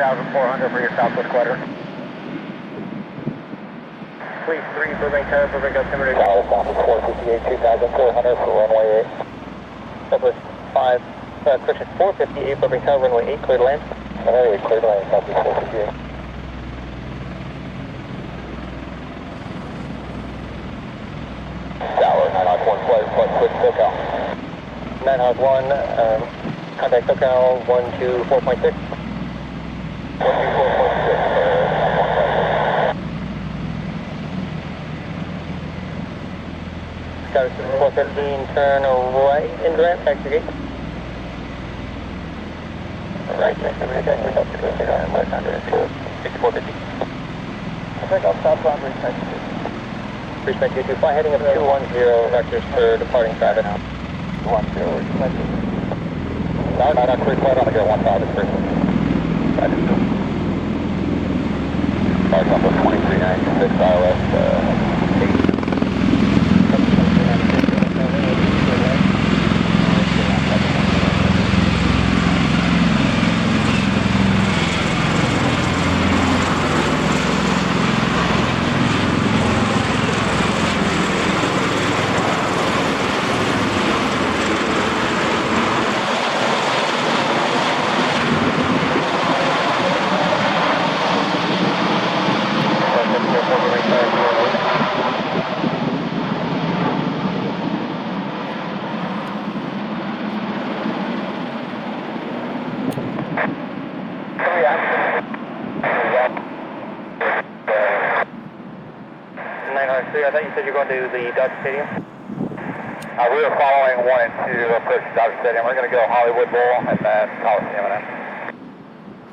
2400 for your southwest quadrant. Please 3, Burbank Tower, Burbank altimeter. Dallas, Southwest 458, 2400 for runway 8. Southwest 5, correction, 458, Burbank Tower, runway 8, clear to land. Runway 8, clear to land, Southwest 458. Tower, 901 flight, quick SoCal. 901, contact SoCal 124.6. 124.6. Tower 415, turn right into ramp, exit gate. Right, next to the guy, we're up to the center on west under 6450. I think I'll stop on respect 2. Respect 22, fly heading up 210 vectors for departing traffic. 10, respect 2. No, clear flight on the go 15 is free. Right, it's still. Flight number 2396 ILS, 8. I thought you said you're going to the Dodger Stadium? We were following 1 and 2 approach to Dodger Stadium. We're going to go Hollywood Bowl and then Coliseum and then.